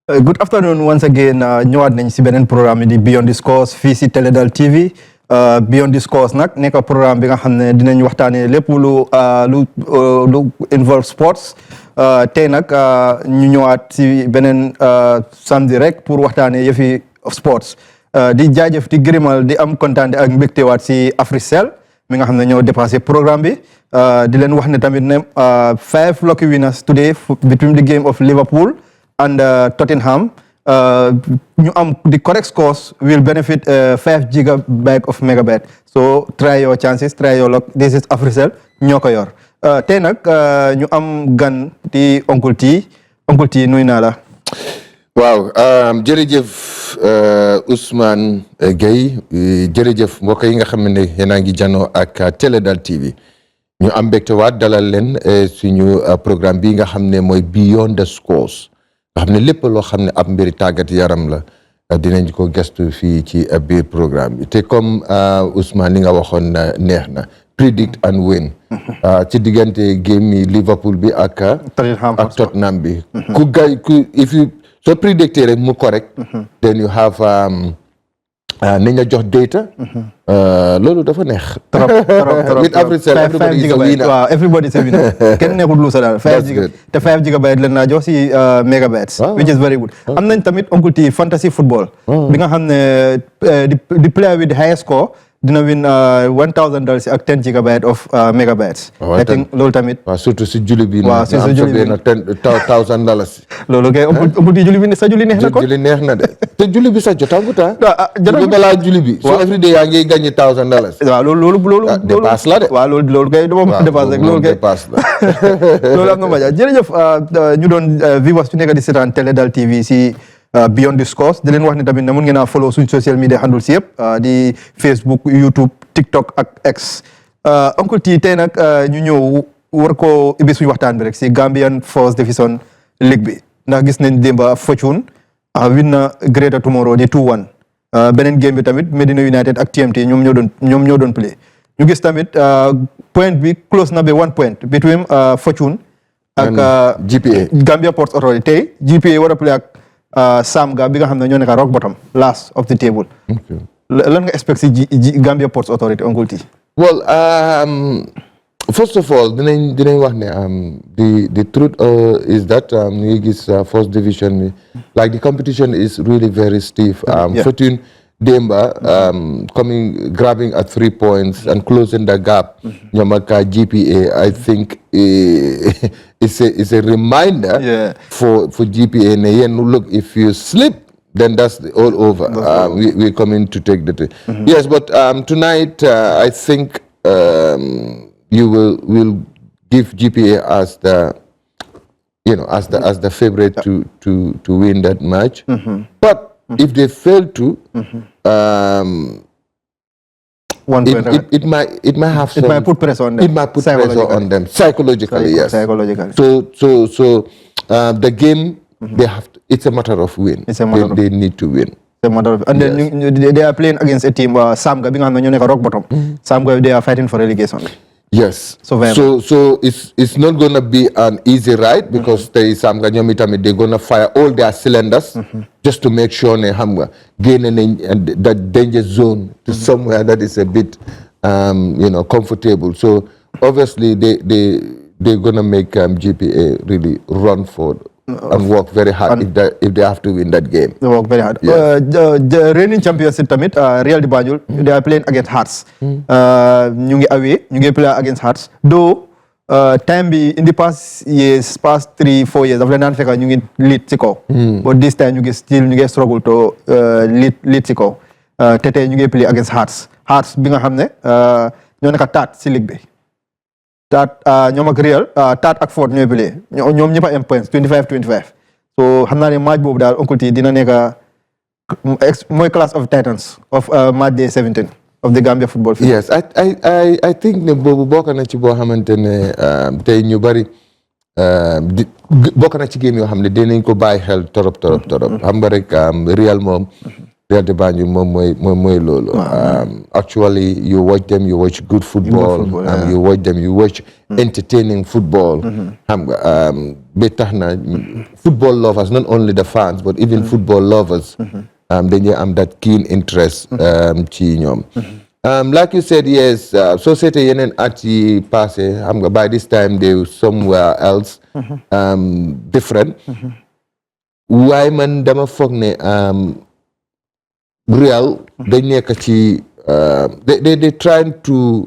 Good afternoon once again. ñëwaat nañ si beneen programme di Beyond the Scores fii si Teledal TV Beyond the Scores nag nekk programme bi nga xam ne dinañ waxtaanee lépp lu involve sports tey nag ñu ñëwaat si beneen samedi rek pour waxtaanee yëfi sports di jaajëf di gërëmal di am kontaan ak mbégtewaat si Africell mi nga xam ne ñoo dépassé programme bi di leen wax ne tamit ne 5 lucky winners today between the game of Liverpool and Tottenham ñu am the correct scores will benefit 5 gigabyte of megabit so try your chances, try your luck. This is Africell ñoo ko yor tey nag ñu am gan di Uncle T nuyu naa la. waaw jërëjëf Ousmane Gueye jërëjëf mbokk yi nga xam ne yéen a ngi janoo ak Teledal TV ñu am mbégte waat dalal leen suñu programme bi nga xam ne mooy Beyond the Scores nga xam ne lépp loo xam ne ab mbiri tàggat yaram la dinañ ko gestu fii ci biir programme bi te comme Ousmane li nga waxoon neex na predict and win ci diggante game yi Liverpool bi ak Tottenham bi if you so predicté rek mu correct then you have nañ la jox data loolu dafa neex trop with Africell everybody is a winner waaw everybody is a winner kenn nekkul lu sa daal 5 gigabyte leen naa jox si megabytes which is very good am nañ tamit Uncle T fantasy football bi nga xam ne the player with the highest score dina win $1,000 ak 10 gigabyte of megabytes. I think loolu tamit. waaw surtout si julli bi. waaw si julli bi $10,000. loolu kay Uncle T julli bi sa julli neex na ko. julli neex na de te julli bi sax jotagut jotagut balaa julli bi. so every day yaa ngi gagné $1,000. waaw loolu. dépasse la de. waaw loolu kay dama dépasse rek loolu kay dépasse la. loolu am na ma jërëjëf ñu doon viewers su nekk di seetaan Teledal TV si. Beyond the Scores di leen wax ne tamit ne mun ngeen a follow suñ social media handles yëpp di Facebook YouTube TikTok ak X Uncle T tey nag ñu ñëw war ko ibbi suñu waxtaan bi rek si Gambian First Division League bi ndax gis nañ démba Fortune win na Greater Tomorrow di 2-1 beneen game bi tamit Medina United ak TMT ñoom ñoo doon play ñu gis tamit point bi close na ba 1 point between Fortune ak GPA Gambia Ports Authority tey GPA war a play ak Samga bi nga xam ne ñoo nekk rock bottom last of the table. lan nga expect si Gambia Ports Authority Uncle T. well first of all dinañ wax ne the truth is that ñu ngi gis first division bi like the competition is really very stiff. Fortune Demba grabbing at 3 points and closing the gap. ñoom ak GPA I think it's a reminder for GPA ne yéen look if you slip then that's all over. We're coming to take the thing. Yes, but tonight I think you will give GPA as the as the favorite to win that match. But if they fail to, it might have some. It might put pressure on them. It might put pressure on them psychologically. Yes. Psychologically. So the game they have. It's a matter of win. It's a matter they need to win. It's a matter of, and then they are playing against a team Samga being on the rock bottom. Samga they are fighting for relegation. Yes. So it's not going to be an easy ride because they're going to fire all their cylinders just to make sure they gain that danger zone to somewhere that is a bit comfortable. So obviously they're going to make GPA really run for and work very hard if they have to win that game. They work very hard. Yes. The reigning champions tamit Real de Banjul they are playing against Hearts. ñu ngi away ñu ngi play against Hearts. Though time bi in the past 3-4 years daf leen daan fekk ñu ngi lead ci kaw. But this time ñu ngi struggle to lead ci kaw. te tey ñu ngi play against Hearts. Hearts bi nga xam ne ñoo nekk taat ci ligue bi. Taat ñoom ak Real Taat ak Fort ñooy play ñoom ñëpp a am points 25-25 so xam naa ne match boobu daal Uncle T dina nekk mooy class of titans of match day 17 of the Gambia football field. Yes, I think ne boobu bokk na ci boo xamante ne tey ñu bari bokk na ci game yoo xam ne dinañ ko bàyyi xel torop xam nga rek Real moom Reality Banjul moom mooy loolu. Actually you watch them, you watch good football. You watch them, you watch entertaining football. xam nga ba tax na football lovers, not only the fans but even football lovers. dañuy am that keen interest ci ñoom. Like you said, yes, société yeneen at yi passé xam nga by this time they were somewhere else different. waaye man dama foog ne Real dañ nekk ci they trying to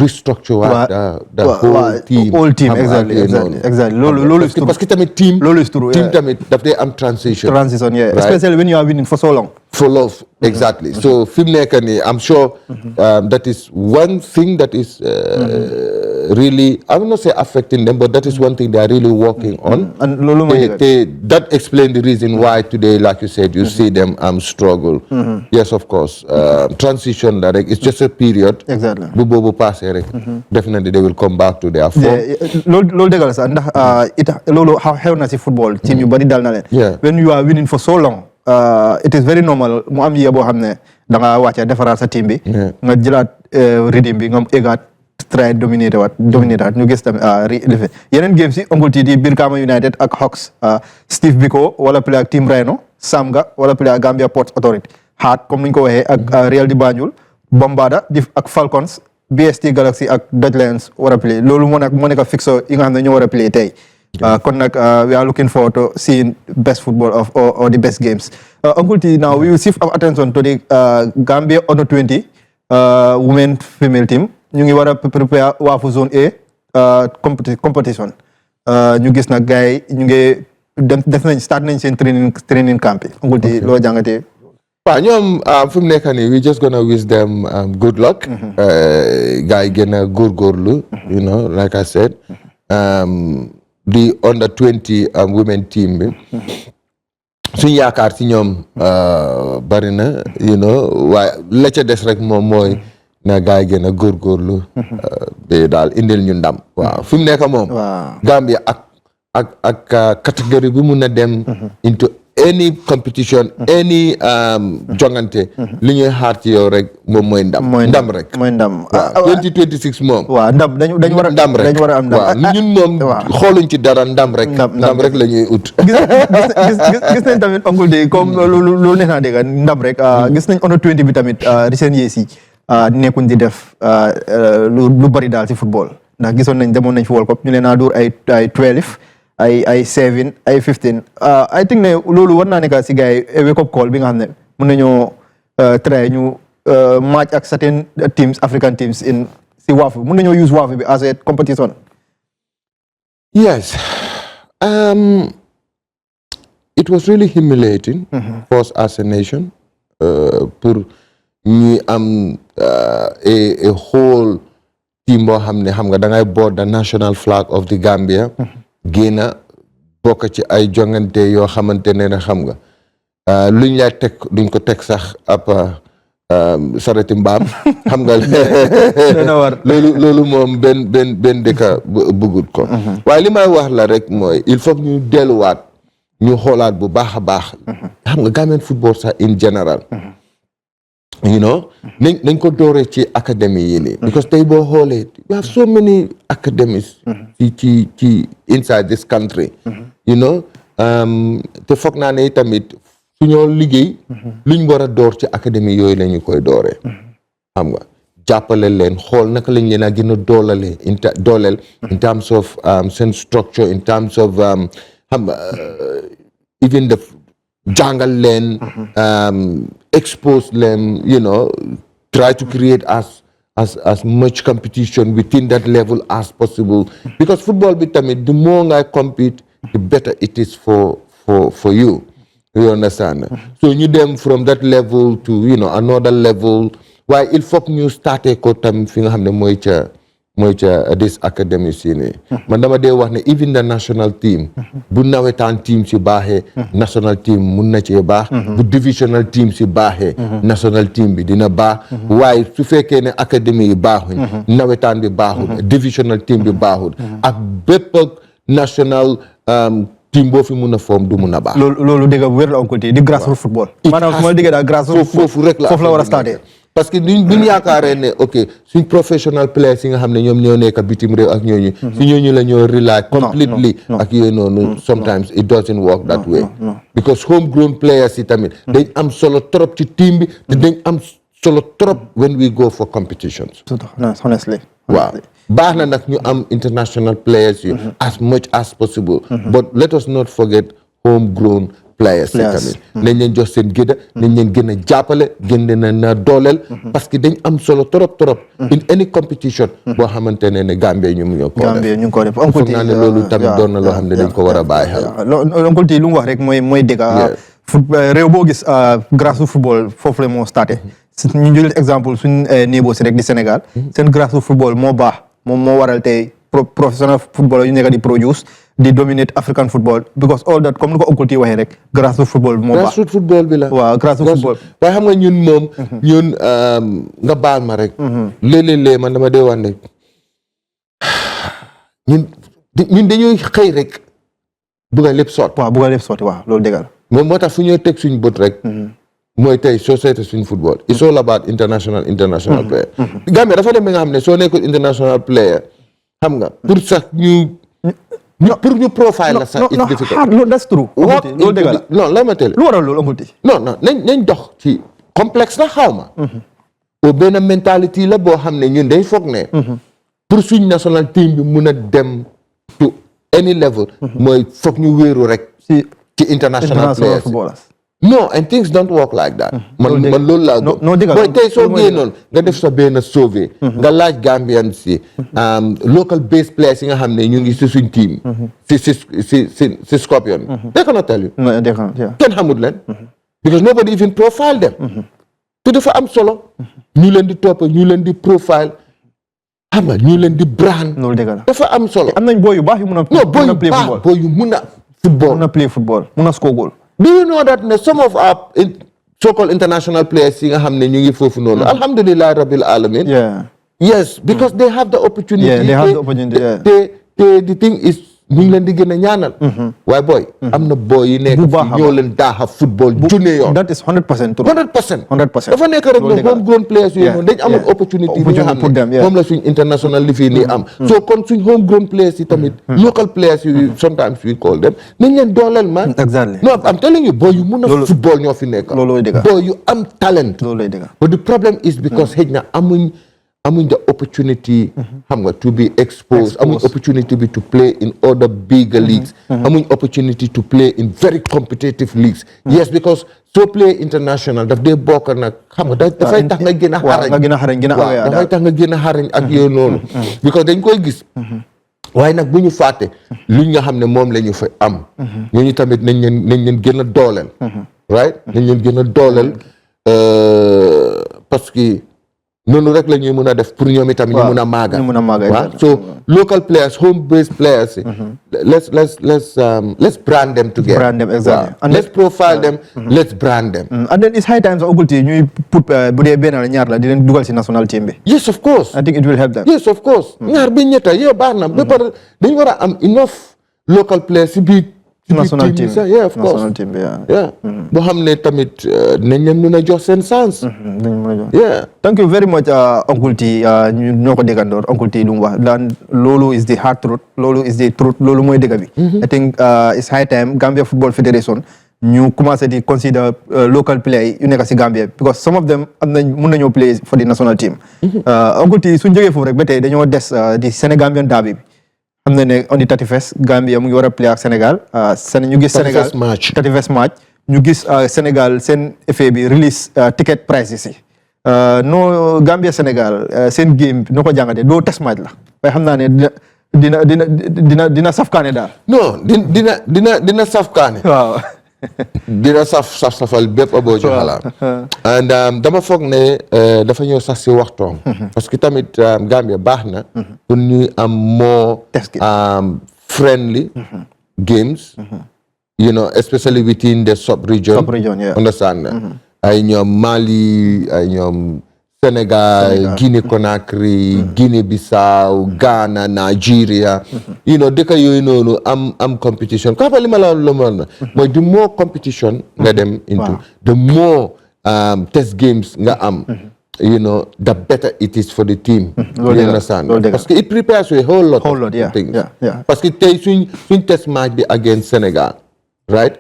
restructure the whole team exactly loolu is true parce que tamit team tamit daf day am transition yeah, especially when you are winning for so long exactly. So fi mu nekk nii I'm sure that is one thing that is really, I will not say affecting them, but that is one thing they are really working on. And that explains the reason why today, like you said, you see them struggle. Yes, of course. Transition, it's just a period. Exactly. Definitely they will come back to their form. Loolu dëgg la sax ndax loolu xew na si football team yu bari dal na leen. When you are winning for so long, it is very normal mu am yee boo xam ne da nga wàcce defaraat sa team bi. nga jëlaat rythme bi nga égaat try dominated ñu gis tamit yeneen games yi Uncle T di Brikama United ak Hawks Steve Biko wala play ak Team Rhino Samga wala play ak Gambia Ports Authority Heart comme ni ñu ko waxee ak Real di Banjul Bombada di ak Falcons BST Galaxy ak Dutch Lions war a play loolu moo nekk fixo yi nga xam ne ñoo war a play tey kon nag we are looking forward to seeing best football or the best games Uncle T, now we will shift our attention to the Gambia Under 20 women female team ñu ngi war a prepare waafu zone A competition ñu gis nag gars yi ñu ngi start nañ seen training camp yi Uncle T loo jàngatee waaw ñoom fu mu nekk nii we just gonna wish them good luck gars yi gën a góorgóorlu you know like I said the Under 20 women team bi suñu yaakaar ci ñoom bari na you know waaye la ca des rek moom mooy na gars yi gën a góorgóorlu ba daal indil ñu ndam waaw fi mu nekk moom Gambia ak catégorie bi mun na dem into any competition any jongante li ñuy xaar ci yow rek moom mooy ndam rek mooy ndam 2026 moom waaw ndam dañu war a ndam rek dañu war a am ndam waaw ñun moom xooluñ ci dara ndam rek la ñuy ut gis nañ tamit Uncle T comme loolu neex naa dégg ndam rek gis nañ Under 20 bi tamit recent years yi nekkuñ di def lu bari daal ci football ndax gisoon nañ demoon nañ fi World Cup ñu leen naa dóor ay 12 ay 7 ay 15 I think ne loolu war naa nekk si gars yi wake up call bi nga xam ne mën nañoo try ñu match ak certain teams African teams in si waafu mën nañoo use waafu bi as a competition. Yes, it was really humiliating for us as a nation pour ñuy am a whole team boo xam ne xam nga da ngay board the national flag of the Gambia génna bokk ci ay jongante yoo xamante ne xam nga luñ lay teg duñ ko teg sax ab sareti mbaam xam nga loolu moom benn dëkka bëggut ko waaye li may wax la rek mooy il faut ñu delluwaat ñu xoolaat bu baax a baax xam nga Gambian football sax in general you know nañ ko dooree ci académie yi nii because tey boo xoolee we have so many academies ci inside this country you know te foog naa ne tamit su ñoo liggéey luñ war a door ci académie yooyu la ñu koy dooree xam nga jàppale leen xool naka lañ leen a gën a dooleel in terms of seen structure in terms of xam nga even the jàngal leen expose them, you know, try to create as much competition within that level as possible. Because football the more I compete, the better it is for you. You understand? So you them from that level to, you know, another level. Why il faut ñu starté ko tam fi nga xam ne mooy ca this academy si nii man dama dee wax ne even the national team bu nawetaan team si baaxee national team mun na cee baax bu divisional team si baaxee national team bi dina baax waaye su fekkee ne académie yi baaxuñ nawetaan bi baaxul divisional team bi baaxul ak bépp national team boo fi mun a form du mun a baax. loolu dégg nga wér la oncle di grassroots football. maanaam su ma déggee daal grassroots foofu rek la war a starté. parce que duñ yaakaaree ne ok suñ professional players yi nga xam ne ñoom ñoo nekk bitim réew ak ñooñu. si ñooñu la ñoo rely completely ak yooyu noonu. sometimes it doesn't work that way. because homegrown players yi tamit. dañ am solo trop ci team bi te dañ am solo trop when we go for competitions. honestly. waaw baax na nag ñu am international players yi as much as possible. but let us not forget homegrown players yi tamit nañ leen jox seen gëdd nañ leen gën a jàppale gën leen a dooleel parce que dañ am solo trop in any competition boo xamante ne Gambia ñu ngi ko def foog naa ne loolu tamit doon na loo xam ne dañ ko war a bàyyi xel Oncle T lu mu wax rek mooy dëgg réew boo gis grassroots football foofu la moo starté ñu jël exemple suñ néebo si rek di Sénégal seen grassroots football moo baax moom moo waral tey professional football yu nekk di produce di dominate African football because all that comme ni ko Oncle T waxee rek grassroots football moo baax grassroots football bi la waaw grassroots football waaye xam nga ñun moom ñun nga baal ma rek léeg-léeg man dama dee wax ne ñun dañuy xëy rek bugga lépp sotti waaw loolu dëgg la moom moo tax fu ñuy teg suñ bët rek mooy tey soo seetee suñ football it's all about international player Gambia dafa dem ba nga xam ne soo nekkul international player xam nga pour sax pour ñu profile la sax it's difficult that's true loolu dëgg la non la ma teel lu waral loolu Oncle T non nañ dox ci complexe la xaw ma o benn mentalité la boo xam ne ñun dañ foog ne pour suñ national team bi mun a dem to any level mooy foog ñu wéeru rek ci international players no and things don't work like that man loolu laa gëm mooy tey soo génnoon nga def sa benn sauvé nga laaj Gambian si local based players yi nga xam ne ñu ngi si suñ team si Scorpion they cannot tell you kenn xamul leen because nobody even profile them te dafa am solo ñu leen di topp ñu leen di profile xam nga ñu leen di brand dafa am solo am nañ booy yu baax yu mun a booy yu mun a play football mun a score goal. Do you know that some of our so-called international players yi nga xam ne ñu ngi foofu noonu alhamdulillah rabbil alamin yes because they have the opportunity the thing is ñu ngi leen di gën a ñaanal waaye booy am na booy yi nekk fi ñoo leen daaxa football junne yoon that is 100% true 100% dafa nekk rek ne homegrown players yooyu noonu dañ amoon opportunity bi nga xam ne moom la suñ international li fii nii am so kon suñ homegrown players yi tamit local players yi sometimes we call them nañ leen dooleel man exactly no I'm telling you booy yu mun a football ñoo fi nekk booy yu am talent but the problem is because xëy na amuñ the opportunity xam nga to be exposed amuñ opportunity bi to play in other bigger leagues amuñ opportunity to play in very competitive leagues yes because so play international daf dee bokk nag xam nga dafay tax nga gën a xarañ dafay tax nga gën a xarañ ak yooyu noonu because dañ koy gis waaye nag bu ñu fàtte luñ nga xam ne moom la ñu fa am ñooñu tamit nañ leen gën a dooleel right nañ leen gën a dooleel parce que noonu rek la ñuy mën a def pour ñoom itam ñu mën a maaga waaw so local players home based players let's brand them together let's profile them let's brand them and then it's high time sa Oncle T ñuy put bu dee benn la ñaar la di leen dugal si national team bi yes of course I think it will help them yes of course ñaar bi ñetta yow baax na ba pare dañu war a am enough local players si biir national team yeah of course yeah boo xam ne tamit nañ leen mën a jox seen chance yeah thank you very much Oncle T ñoo ko déggandoor Oncle T lu mu wax daan loolu is the hard truth loolu is the truth loolu mooy dëgg bi I think it's high time Gambia Football Federation ñu commencé di consider local play yu nekk si Gambia because some of them am nañ mën nañoo play for the national team Oncle T suñ jógee foofu rek ba tey dañoo des di Sénégambian derby bi xam na ne on the 31st Gambia mu ngi war a play ak Sénégal ñu gis Sénégal 31st match ñu gis Sénégal seen FA bi release ticket prices yi no Gambia Sénégal seen game bi noo ko jàngatee doo test match la waaye xam naa ne dina safkaane daal non dina safkaane waaw dina safal bépp boo ci xalaat and dama foog ne dafa ñëw sax si waxtoom parce que tamit Gambia baax na pour ñuy am more friendly games you know especially within the sub-region understand ay ñoom Mali ay ñoom Sénégal, Guinée-Conakry, Guinée-Bissau, Ghana, Nigeria. You know, dëkk yooyu noonu am competition. Ko xamali ma la mooy the more competition nga dem into, the more test games nga am. You know, the better it is for the team. You understand? Parce que it prepares you a whole lot of things. Parce que tey suñ test match bi against Senegal, right?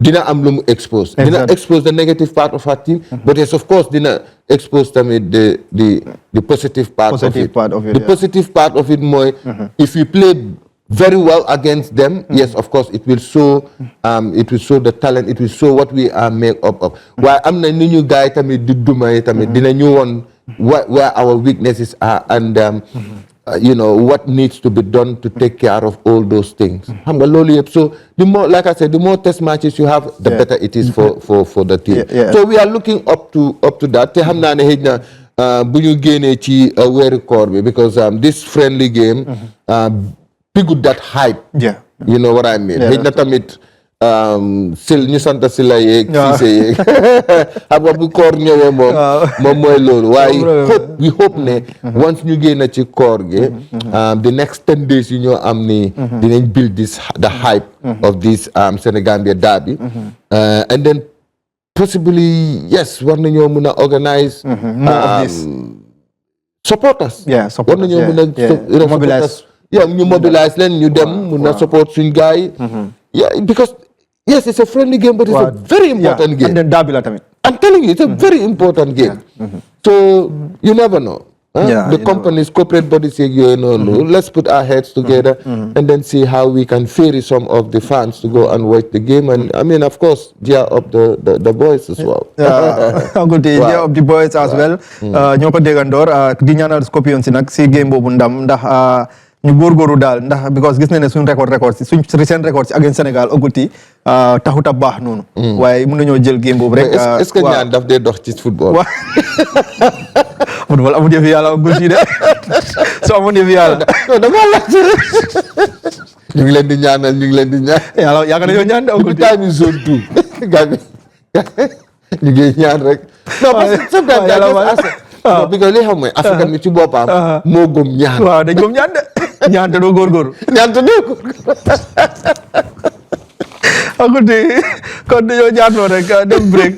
Dina am lu mu expose. Dina expose the negative part of our team, but yes, of course, dina expose tamit the positive part of it. The positive part of it mooy, if you play very well against them, yes, of course, it will show the talent, it will show what we are made up of. Waaye am na ni ñu gaay tamit di duma tamit dina ñu woon where our weaknesses are and you know what needs to be done to take care of all those things. Xam nga loolu yëpp, so the more, like I said, the more test matches you have, the better it is for the team. So we are looking up to that. Te xam naa ne xëy na bu ñu génnee ci weeru koor bi, because this friendly game pigut that hype. You know what I mean? Xëy na tamit sil ñu sant si la yeeg Cissé yeeg xam nga bu koor ñëwee moom mooy loolu waaye we hope ne once ñu génn ci koor gi the next 10 days yu ñoo am ni dinañ build the hype of this Senegambia derby and then possibly yes war nañoo mën a organize supporters war nañoo mën a mobilize ñu mobilize leen ñu dem mën a support suñ gars yi because yes, it's a friendly game, but it's a very important game. And then derby la tamit. I'm telling you, it's a very important game. So you never know. The companies, corporate bodies say, let's put our heads together and then see how we can ferry some of the fans to go and watch the game. And I mean, of course, cheer up the boys as well. Good day, cheer up the boys as well. Ñoo ko déggandoor di ñaanal Scorpions si nag si game boobu ndam ndax ñu góorgóorlu daal ndax because gis nañ ne suñ record si suñ recent record si against Sénégal ogulti taxut a baax noonu waaye mën nañoo jël game boobu rek est-ce que ñaan daf dee dox ci football football amul yëfi yàlla ogulti de soo amul yëfi yàlla dama laaj ñu ngi leen di ñaan yàlla yaakaar nañoo ñaan de ogulti time is zone 2 gabi ñu ngi ñaan rek non parce que sometimes because li xam mooy Afrique mi ci boppam moo gëm ñaan waaw dañ gëm ñaan de ñaan te doo góorgóorlu kon dañoo ñaanoo rek dem break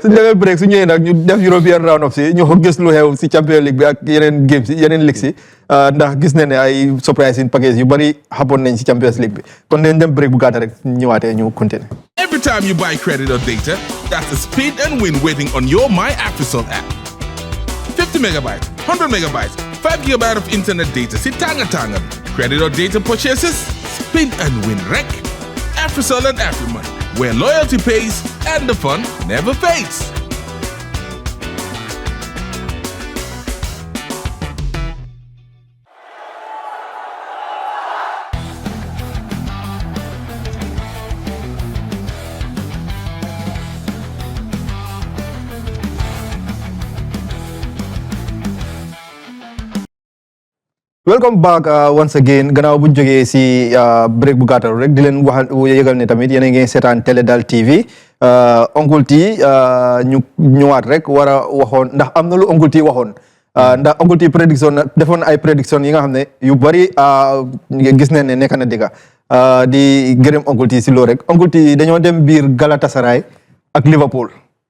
suñ demee break su ñëwee nag ñu def European round up si ñu gis lu xew si Champions League bi ak yeneen games si yeneen league si ndax gis nañ ne ay surprise in package yu bari xapoon nañ si Champions League bi kon dañ dem break bu gàtt rek ñëwaatee ñu continuer. Every time you buy credit or data, that's a speed and win waiting on your My Africell app. 50 megabytes, 100 megabytes, 5 gigabytes of internet data. Si tanga. Credit or data purchases? Spin and win rec. Africell and Afrimoney, where loyalty pays and the fun never fades. Welcome back once again gannaaw bu ñu jógee si break bu gàttal rek di leen wax yëgal ne tamit yéen a ngi seetaan Télédal TV Uncle T ñu ñëwaat rek war a waxoon ndax am na lu Uncle T waxoon ndax Uncle T prédiction defoon ay prédiction yi nga xam ne yu bari gis nañ ne nekk na dëgg di gërëm Uncle T si loolu rek Uncle T dañoo dem biir Galatasaray ak Liverpool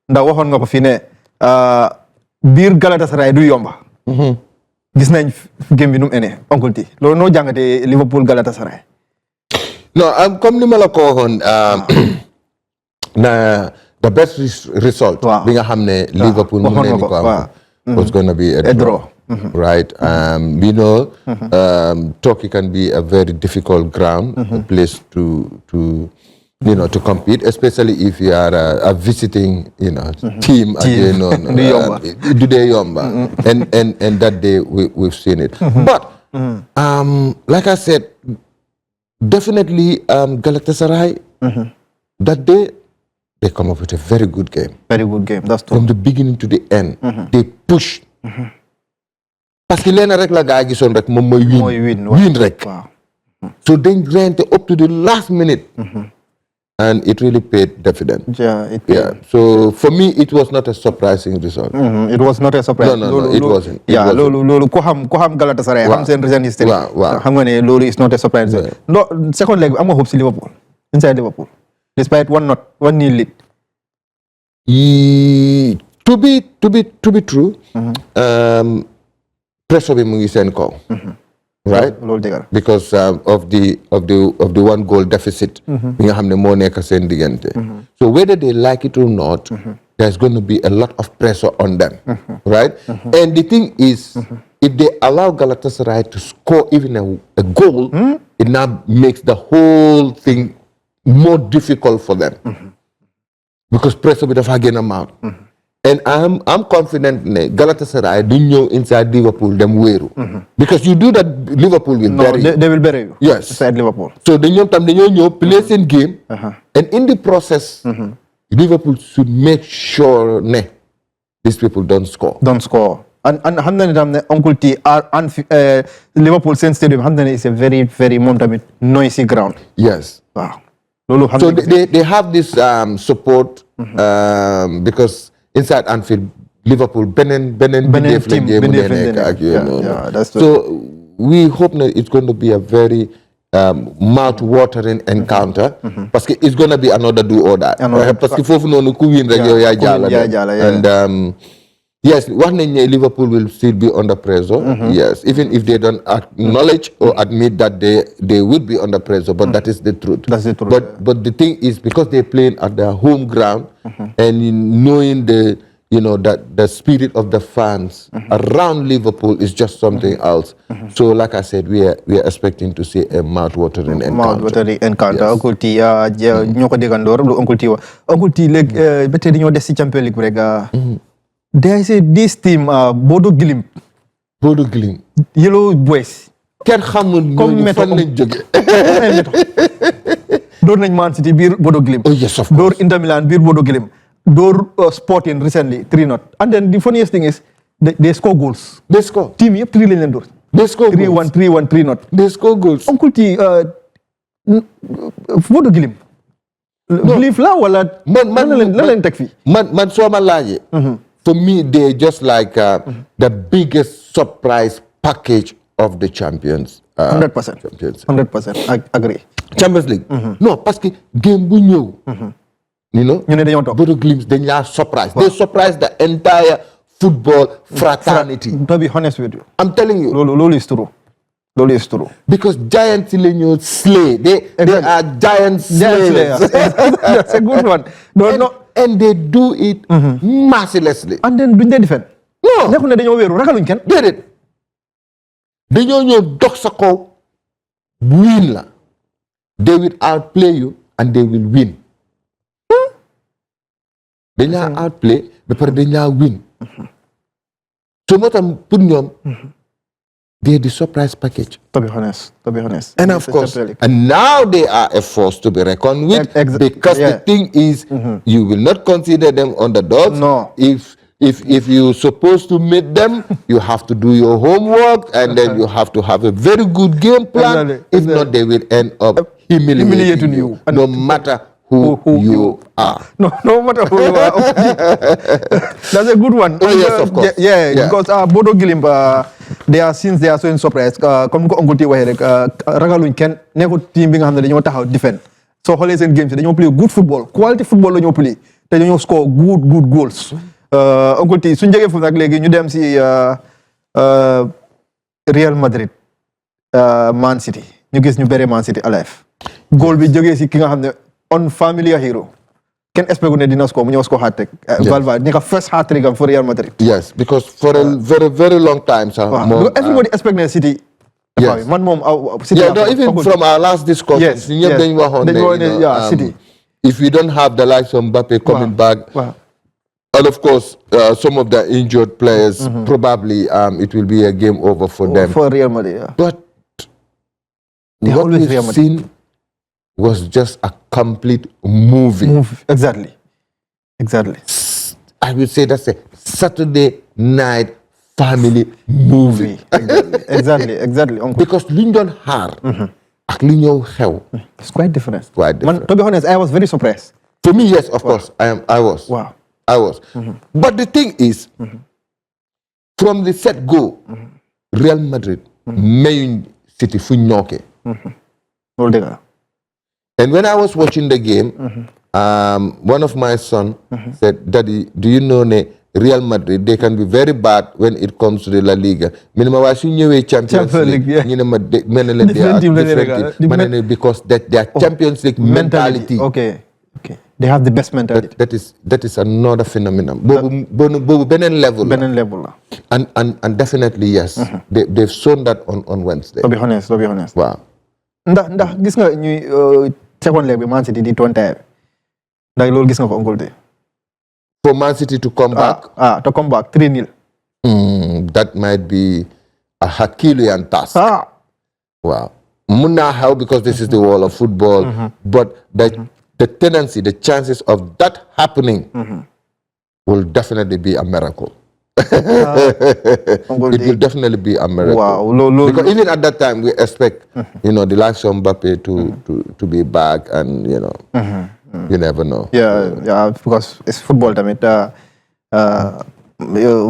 ndax waxoon nga ko fi ne biir Galatasaray du yomba. Gis nañ game bi nu mu ene Uncle T loolu noo jàngatee Liverpool Galatasaray. non comme ni ma la ko waxoon na the best result. bi nga xam ne Liverpool mu ne ni ko am was going to be a draw. Right. We know Turkey can be a very difficult ground, a place to compete, especially if you are a visiting, team again on Yomba. And that day we've seen it. But like I said, definitely Galatasaray, that day they come up with a very good game. Very good game, that's true. From the beginning to the end, they push. Parce que leen rek la gaa gisoon rek moom mooy win rek. So they ran up to the last minute. and it really paid dividend. Yeah, it paid. Yeah. So for me, it was not a surprising result. It was not a surprise. No, it wasn't. Yeah, lolu ko xam Galatasaray xam sen recent history. Wow. Xam nga ne lolu is not a surprise. No, second leg am nga hope si Liverpool. Inside Liverpool. Despite 1-0 lead. To be true, pressure bi mu ngi seen kaw. Right? Because of the 1 goal deficit bi nga xam ne moo nekk seen diggante. So whether they like it or not, there's going to be a lot of pressure on them. Right? And the thing is, if they allow Galatasaray to score even a goal, it now makes the whole thing more difficult for them. Because pressure bi dafa gën a mount. And I'm confident that Galatasaray didn't know inside Liverpool them wéeru. Because you do that, Liverpool will bury you. They will bury you. Yes. Inside Liverpool. So dañoo play seen game. And in the process, Liverpool should make sure these people don't score. And xam na ne tam ne Uncle T Liverpool seen stadium xam na ne is a very very moom tamit noisy ground. Yes. Wow. So they have this support because inside Anfield, Liverpool, Benin team, that's so we hope that it's going to be a very mouth-watering encounter. Because it's going to be another do or that. Because and yes, Liverpool will still be under pressure. Yes, even if they don't acknowledge or admit that they will be under pressure, but that is the truth. That's the truth. But the thing is, because they're playing at their home ground, and in knowing that the spirit of the fans around Liverpool is just something else. So, like I said, we are expecting to see a mouth-watering encounter. Mouth-watering encounter. Yes. Uncle T, ñoko dégandoor lu Uncle T wa. Uncle T leg bété dañoo dess ci Champions League rek. There is this team Bodo Glimt. Yellow Boys. Kenn xamul ñu fan lañ jóge. Door nañ Man City biir Bodo Glimt. Oh yes, of course. Door Inter Milan biir Bodo Glimt. Door Sporting recently 3-0. And then the funniest thing is they score goals. They score. Team yëpp 3 lañ leen door. They score 3-1, 3-1, 3-0. They score goals. Uncle T Bodo Glimt. Believe la wala man leen teg fi. Man soo ma laajee. For me, they're just like the biggest surprise package of the champions. 100%. Champions. 100%. I agree. Champions League. No, parce que game bu ñëw. You know? ñu ne dañoo toog. Bodo Glimt dañ la surprise. They surprise the entire football fraternity. To be honest with you. I'm telling you. Lolo is true. Because giants slay. They are giant slayers. That's a good one. And they do it mercilessly. And then duñ dee defend. No. Nekkul ne dañoo wéeru ragaluñ kenn. Déedéet. Dañoo ñëw dox sa kaw win la. They will outplay you and they will win. Dañ la outplay ba pare dañ la win. So moo tax pour ñoom they're the surprise package. To be honest. And of course, and now they are a force to be reckoned with because the thing is, you will not consider them underdogs. No. If you're supposed to meet them, you have to do your homework and then you have to have a very good game plan. Exactly. If not, they will end up humiliating you, no matter who you are. No matter who you are. That's a good one. Oh, yes, of course. Yeah. Because Bodo Glimt, they are so in surprise. Comme ko Uncle T waxee rek ragaluñ kenn nekkul team bi nga xam ne dañoo taxaw defend. Soo xoolee seen games dañoo play good football, quality football la ñoo play te dañoo score good goals. Uncle T suñu jógee foofu nag léegi ñu dem si Real Madrid Man City ñu gis ñu bere Man City alive. Goal bi jógee si ki nga xam ne unfamiliar hero. Can expect ne dina score mu ñëw score hat-trick. Valverde nekk first hat-trick am for Real Madrid. Yes, because for a very very long time, sir. Everybody expect ne City. Yes. Man moom City. Yeah, no, even from our last discussion, City. If we don't have the likes of Mbappe coming back, and of course some of the injured players, probably it will be a game over for them. For Real Madrid, yeah. But what we've seen was just a complete movie. Exactly. I would say that's a Saturday night family movie. Exactly. Because Lyndon Haar ak li ñëw xew. It's quite different. Quite different. Man, to be honest, I was very surprised. For me, yes, of course, I was. Wow. I was. But the thing is, from the set go, Real Madrid, mayuñ City fuñ ñooke. And when I was watching the game, one of my son said, "Daddy, do you know Real Madrid, they can be very bad when it comes to the La Liga. Minimum Champions League, because their Champions League mentality. Okay. They have the best mentality. That is another phenomenon. Benen level. And definitely yes. They've shown that on Wednesday. To be honest. Wow. Ndax gis nga ñuy second leg bi Man City di tontaay. Ndax loolu gis nga ko Uncle Day. For Man City to come back? To come back 3-0. That might be a Herculean task. Wow. Munna how, because this is the world of football, but the tendency, the chances of that happening will definitely be a miracle. It will definitely be a miracle. Wow. Because even at that time, we expect, the likes of Mbappe to be back, and you never know. Yeah, because it's football. I mean,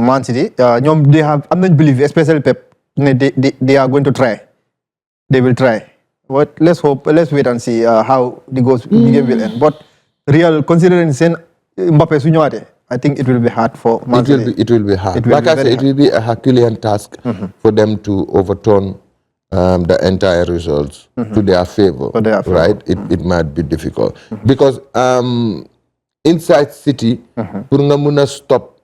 Man City, they have, I'm not believe, especially Pep, they are going to try. They will try. But let's wait and see how the game will end. But Real, considering Mbappe suñuate, I think it will be hard for Man City. It will be hard. Like I said, it will be a Herculean task for them to overturn the entire results to their favor. Right? It might be difficult. Because inside City, pour nga mëna stop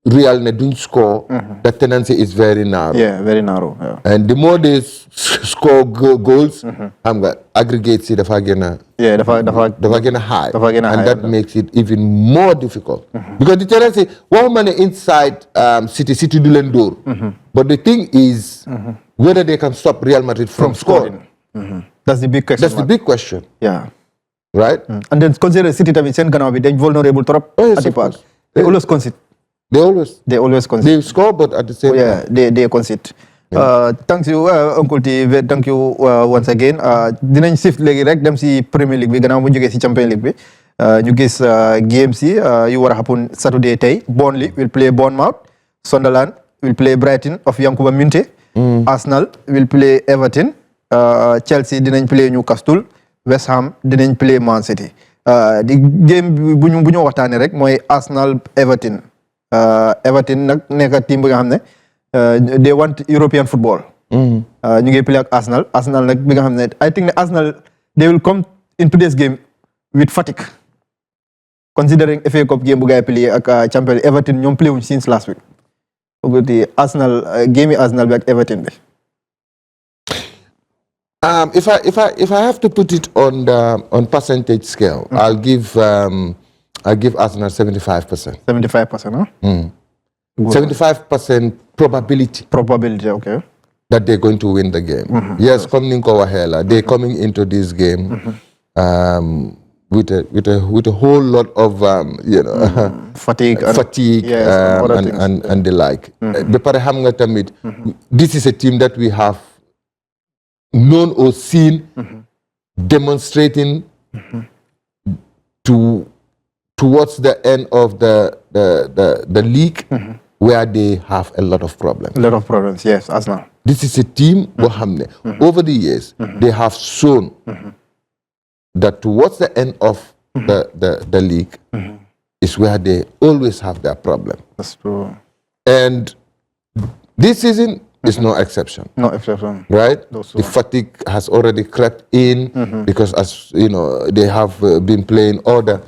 Real ne duñ score, the tendency is very narrow. Yeah, very narrow. Yeah. And the more they score goals, aggregates it dafa gëna high. And that makes it even more difficult. Because the tendency, one man inside City do len door. But the thing is whether they can stop Real Madrid from scoring. That's the big question. That's the big question. Yeah. Right? And then consider City tamit sen gannaaw bi dañ vulnerable trop at the part. They always concede. They always concede. They score, but at the same time. They concede. Thank you, Uncle T. Thank you once again. Dinañ shift léegi rek dem si Premier League bi gannaaw bu ñu jógee si Champions League bi. Ñu gis games yi yu war a happen Saturday tey. Burnley will play Bournemouth. Sunderland will play Brighton of Yankuba Minteh. Arsenal will play Everton. Chelsea dinañ play Newcastle. West Ham dinañ play Man City. Di game bu ñu waxtaanee rek mooy Arsenal Everton. Everton nag nekk team bi nga xam ne they want European football. ñu ngi play ak Arsenal nag bi nga xam ne I think ne Arsenal they will come into this game with fatigue. Considering FA Cup game bu gaay play ak Champions Everton ñoom play wuñ since last week. The Arsenal game yi Arsenal bi ak Everton bi. If I have to put it on percentage scale, I'll give Arsenal 75%. 75%, huh? 75% probability. Probability, okay. That they're going to win the game. Yes, coming they're coming into this game with a whole lot of fatigue, and the like. This is a team that we have known or seen demonstrating towards the end of the league where they have a lot of problems. A lot of problems, yes, Arsenal. This is a team over the years they have shown that towards the end of the league is where they always have their problem. That's true. And this season is no exception. No exception. Right? The fatigue has already crept in because, as you know, they have been playing other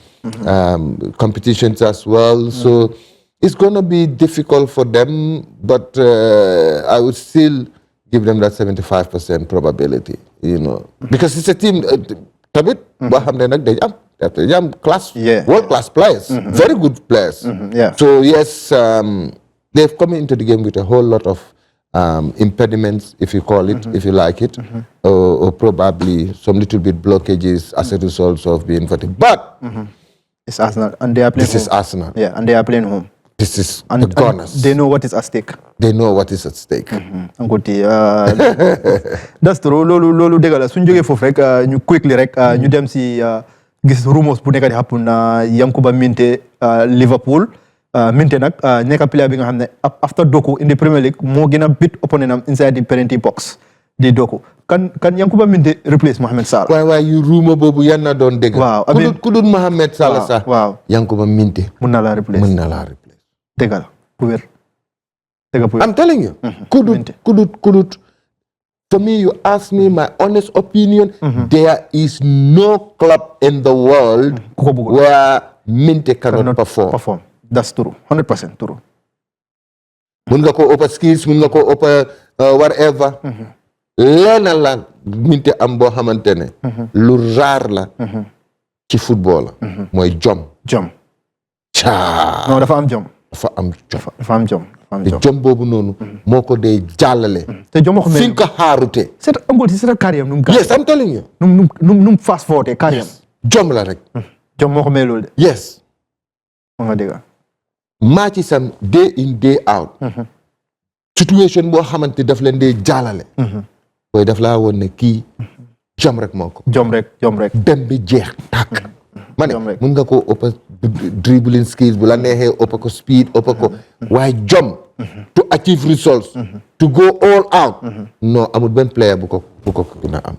competitions as well. So it's going to be difficult for them, but I would still give them that 75% probability, because it's a team, world-class players, very good players. So yes, they've come into the game with a whole lot of impediments, if you call it, if you like it, or probably some little bit blockages as a result of being fatigued. But it's Arsenal, and they are playing. This is Arsenal. Yeah, and they are playing home. This is the Gunners. They know what is at stake. they know what is at stake. Uncle T, that's true. Lolu dëgg la suñ jógee foofu rek ñu quickly rek ñu dem si gis rumors bu nekk di happen na Yankuba Minteh Liverpool. Minteh nag nekk player bi nga xam ne after Doku in the Premier League moo gën a beat opponent am inside the penalty box di Doku. Kan Yankuba Minteh replace Mohamed Salah. waaye yu rumor boobu yan na doon dégg. waaw ku dul Mohamed Salah sax. waaw Yankuba Minteh. mun na laa replace. dëgg la ku wér. I'm telling you. Kudut. For me, you ask me my honest opinion. There is no club in the world where Minteh cannot perform. That's true. 100% true. Mun nga ko ëppa skills, mun nga ko ëppa whatever. Leena la Minteh am boo xamante ne. lu raar la. ci football la. mooy jom. non dafa am jom. dafa am jom. te jom boobu noonu. moo ko dee jàllale. te jom ko fi nga ko xaarute. c'est carrière num. yes I'm telling you. num fast forward carrière. jom la rek. jom moo ko may loolu de. yes. moo nga dégg. match sam day in day out. situation boo xamante daf leen dee jàllale. booy daf laa woon ne kii jom rek moo ko. jom rek. dem bi jeex tàkk. ma ne mun nga koo ëppa dribbling skills bu la neexee ëppa ko speed ëppa ko waaye jom. to achieve results. to go all out. non amul benn player bu ko gën a am.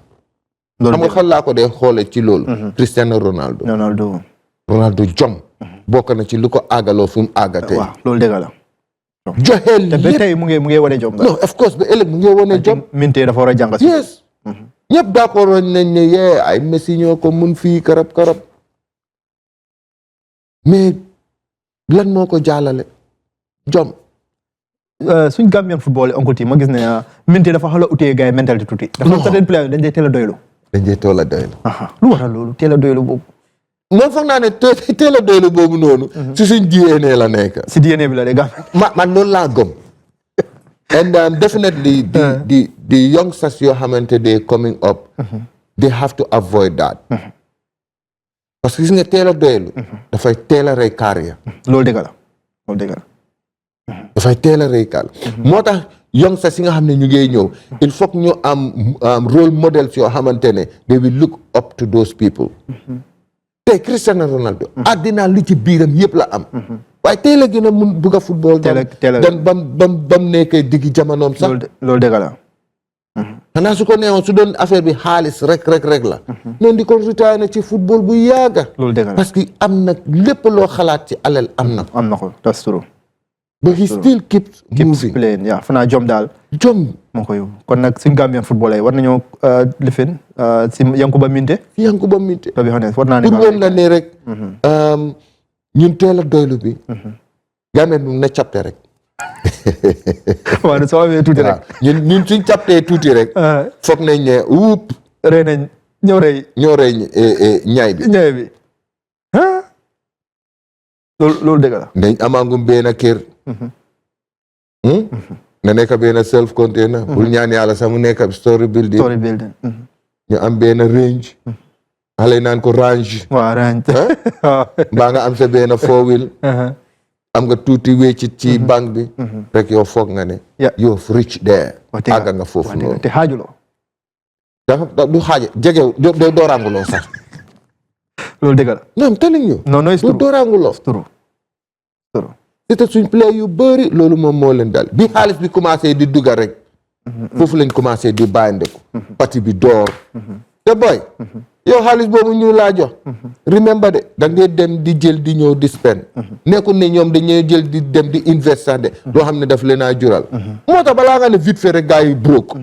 amul xel laa ko dee xoole ci loolu. Cristiano Ronaldo jom. bokk na ci lu ko àggaloo fu mu àggatee. waaw loolu dëgg la. joxe lépp te ba tey mu ngi wane jom. non of course ba ëllëg mu ngi wane jom. Minteh dafa war a jàng si. yes. ñëpp d'accord nañ ne yee ay Messi ñoo ko mun fii karab. mais lan moo ko jàllale jom. suñ Gambian football Uncle T ma gis ne Minteh dafa xala utee gars yi mentality tuuti. dafa am certain player dañ dee teel a doylu. lu waral loolu teel a doylu boobu. moom foog naa ne teel a doylu boobu noonu. si suñ DNA la nekk. si DNA bi la de Gambia. man loolu laa gëm. and definitely the youngsters yoo xamante they coming up. they have to avoid that. parce que gis nga teel a doylu. dafay teel a rey carrière. loolu dëgg la. dafay teel a rey carrière. moo tax youngsters yi nga xam ne ñu ngi ñëw. il faut que ñu am role models yoo xamante ne they will look up to those people. tey Cristiano Ronaldo. àddina li ci biiram yëpp la am. waaye teel a gën a mun bugg a football. dan bam nekkee diggi jamonoom sax. loolu dëgg la. xanaa su ko neewoon su doon affaire bi xaalis rek la. noonu di ko retire na ci football bu yàgga. loolu dëgg la parce que am na lépp loo xalaat ci alal am na. am na ko that's true. but he still keeps moving. playing yaa fanaa jom daal. jom moo ko yóbbu kon nag suñ Gambian football yi war nañoo lifin si Yankuba Minteh. to be honest war naa ne. pour woon la ne rek. ñun teel a doylu bi. Gambien bi na capte rek. waaw soo amee tuuti rek. ñun suñ captee tuuti rek. foog nañ ne wuup. rey nañ ñoo rey ñaay bi. loolu dëgg la. dañ amaangum benn kër. na nekk benn self container. bul ñaan yàlla sax mu nekk story building. ñu am benn range. xale naan ko range. waaw range. mbaa nga am sa benn 4-wheel. am nga tuuti wéccit ci banque bi. rek yow foog nga ne. yow reach there. àgga nga foofu noonu. te xaajuloo. du xaaje jege doo dooraanguloo sax. loolu dëgg la. non I'm telling you. non du dooraanguloo. c'est suñ play yu bëri loolu moom moo leen dal bi xaalis bi commencé di dugga rek. foofu lañ commencé di bàyyandeku. parti bi door. te boy. yow xaalis boobu ñu laa jox. remember de da ngay dem di jël di ñëw di spend. nekkul ne ñoom dañuy jël di dem di investir de. loo xam ne daf leen a jural. moo tax balaa nga ne vite fait rek gars yi broke.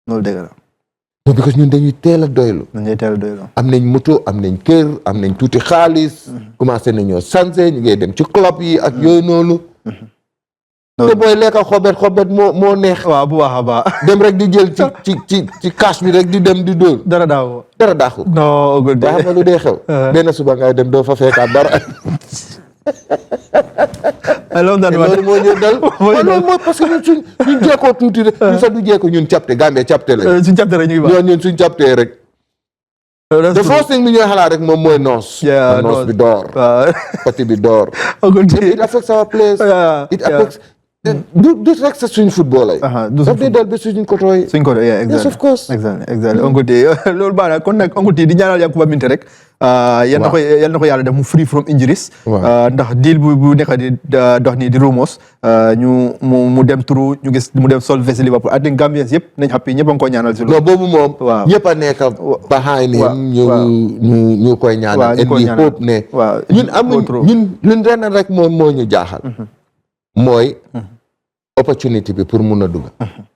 loolu dëgg la. non because ñun dañuy teel a doylu. am nañ moto am nañ kër am nañ tuuti xaalis. commencé nañoo sanse ñu ngay dem ci club yi ak yooyu noonu. te booy lekka xobet moo neex. waaw bu baax a baax. dem rek di jël ci cash bi rek di dem di dóor. dara daaxu. non waaye xam nga lu dee xew. benn suba ngay dem doo fa fekkaat dara. loolu moo ñu dal. loolu mooy parce que ñun suñ jeekoo tuuti rek. ñu sax du jeeko ñun capte Gambie capte la. suñ capte rek ñu ngi baax ñun suñ captee rek. the first thing bi ñuy xalaat rek moom mooy noos. noos bi door. parti bi door. it affects our players. it affects du rek sa suñ football ay. daf dee dal ba suñ koto yi. suñ koto yeah, exactly. Yes, of course. Exactly. Oncle T loolu baax na kon nag Oncle T di ñaanal Yankuba Minteh rek. yal na ko yàlla def mu free from injuries. ndax deal bu nekk di dox nii di rumors mu dem turu ñu gis mu dem solve si Liverpool I think Gambians yëpp nañ happy ñëpp a ngi ko ñaanal si loolu. non boobu moom. ñëpp a nekk behind him. ñu koy ñaanal. and we hope ne. ñun ren rek moo ñu jaaxal. mooy opportunity bi pour mun a dugg.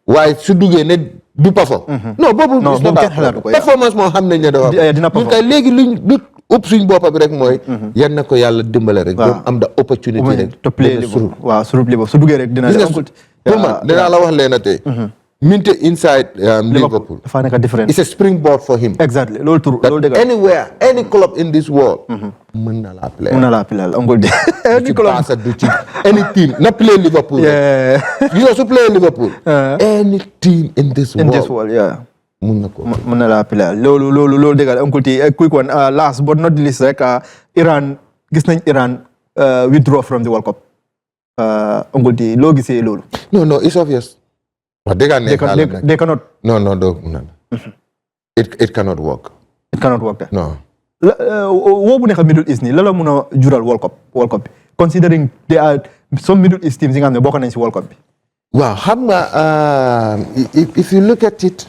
waaye su duggee ne du perform. non boobu kenn xalaatu ko performance moo xam nañ ne dafa dina perform. kay léegi luñ ëpp suñ boppa bi rek mooy. yan na ko yàlla dimbale rek. waaw am da opportunity rek. to play Liverpool waaw su duggee rek dina. pour man dinaa la wax leen tey. Minteh inside Liverpool. dafa nekk different. It's a springboard for him. Exactly loolu dëgg anywhere any club in this world. mën na laa play. Oncle T. any club du ci any team na play Liverpool. you su play Liverpool. any team in this world. mën na ko mën na laa play loolu dëgg la Oncle T quick one last but not least rek Iran gis nañ Iran withdraw from the World Cup. Oncle T loo gisee loolu. no it's obvious. They cannot. No. It cannot work. It cannot work. No. What would the Middle East ni? Lala muna jural World Cup. Considering there are some Middle East teams in the World Cup. Wow, if you look at it,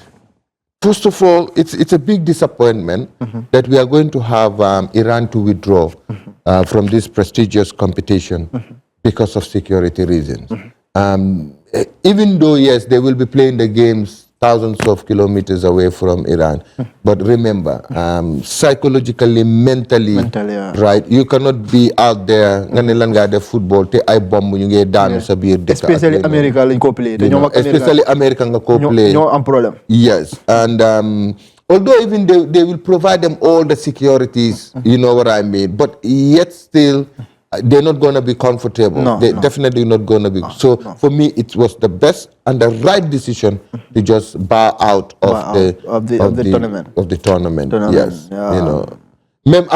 first of all, it's a big disappointment that we are going to have Iran to withdraw from this prestigious competition because of security reasons. Even though, yes, they will be playing the games thousands of kilometers away from Iran. But remember, psychologically, mentally, right? You cannot be out there, the football, bomb, especially America, especially America, no problem. Yes, and although even they will provide them all the securities, you know what I mean, but yet still, they're not going to be comfortable. They're definitely not going to be. For me, it was the best and the right decision to just bow out of the tournament. Yes, you know. Même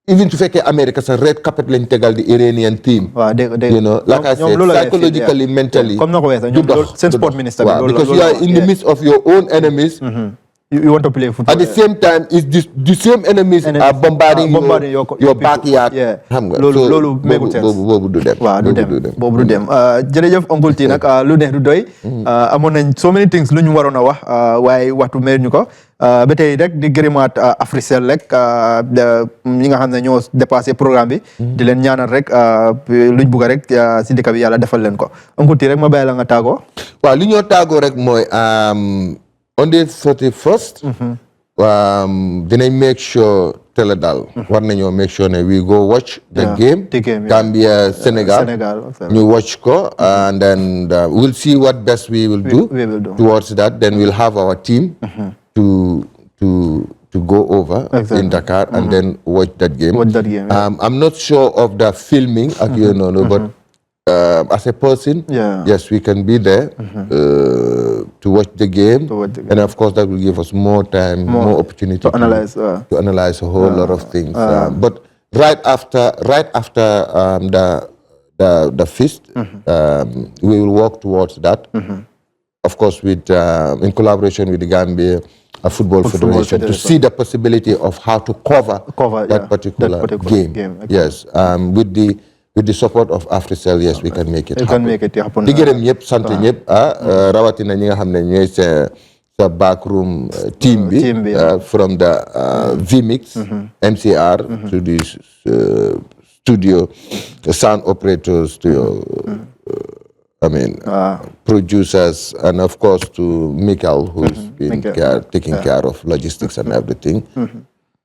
even to fake America, it's a red carpet integral the Iranian team. You know, like I said, psychologically, mentally. Sport minister. Because you are in the midst of your own enemies. You want to play football. At the same time, the same enemies are bombarding your backyard. Loolu makes sense. Boobu du dem. Jërëjëf Oncle T nag lu neex du doy. Amoon nañ so many things lu ñu waroon a wax waaye waxtu may ñu ko. Ba tey rek di gërëmaat Africell rek ñi nga xam ne ñoo dépassé programme bi. Di leen ñaanal rek luñ bugg rek si dëkk bi yàlla defal leen ko. Oncle T rek ma bàyyi la nga tàggoo. Waaw li ñoo tàggoo rek mooy on the 31st, then I make sure Teledal. Make sure we go watch the game. Gambia, Senegal. We watch go, and then we'll see what best we will do towards that. Then we'll have our team to go over in Dakar and then watch that game. I'm not sure of the filming, but as a person, yes, we can be there to watch the game, and of course that will give us more time, more opportunity to analyze a whole lot of things. But right after the feast, we will work towards that. Of course, with in collaboration with the Gambia Football Federation to see the possibility of how to cover that particular game. Yes, with the support of Africell, yes, we can make it happen. Di gërëm ñëpp sant ñëpp rawatina ñi nga xam ne ñooy sa backroom team bi from the VMix, MCR to the studio, the sound operators to producers, and of course to Mikael, who's been taking care of logistics and everything.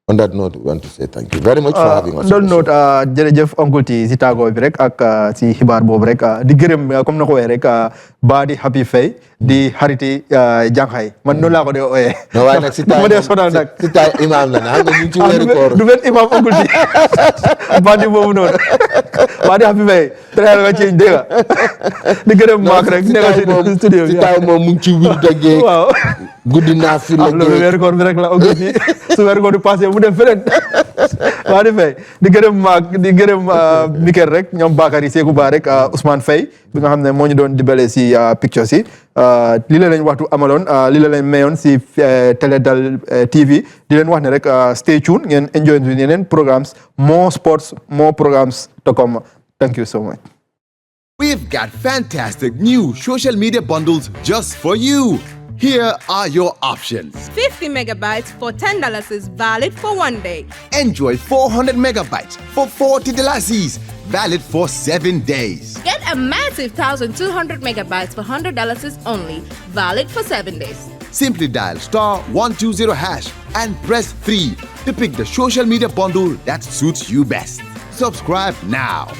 On that note, we want to say thank you very much for having us. On that note, jërëjëf Oncle T si tàggoo bi rek ak si xibaar boobu rek di gërëm comme na ko waxee rek ba di Happy Faye di xariti jànxay man noonu laa ko dee ooyee. non waaye nag si taay imam la na xam nga ñu ci weeru koor. du benn imam Oncle T ba di boobu noonu ba di Happy Faye très nga ci dégg nga di gërëm maak rek nekk ci studio bi. si taay moom mu ngi ci wir dëggee. waaw guddi naa fi la. loolu weeru koor bi rek la Oncle T su weeru koor di passé mu dem feneen waa di fay di gërëm Mikel rek ñoom Bakary Sekou Ba rek Ousmane Faye bi nga xam ne moo ñu doon dibale si pictures yi li la lañ waxtu amaloon li la lañ mayoon si Télédal TV di leen wax ne rek stay tuned ngeen enjoy yeneen programmes more sports more programmes to come. Thank you so much. We've got fantastic new social media bundles just for you. Here are your options. 50 megabytes for $10 is valid for 1 day. Enjoy 400 megabytes for $40, valid for 7 days. Get a massive 1,200 megabytes for $100 is only, valid for 7 days. Simply dial *120# and press 3 to pick the social media bundle that suits you best. Subscribe now.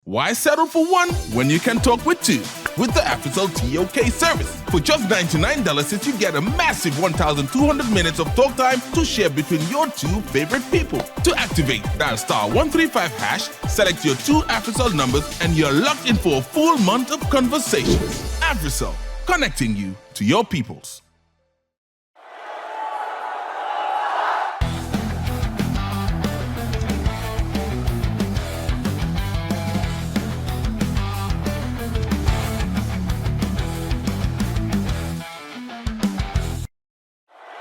Why settle for one when you can talk with two? With the AfriCell TOK service. For just $99, you get a massive 1,200 minutes of talk time to share between your two favorite people. To activate, dial *135#, select your two AfriCell numbers, and you're locked in for a full month of conversations. AfriCell, connecting you to your peoples.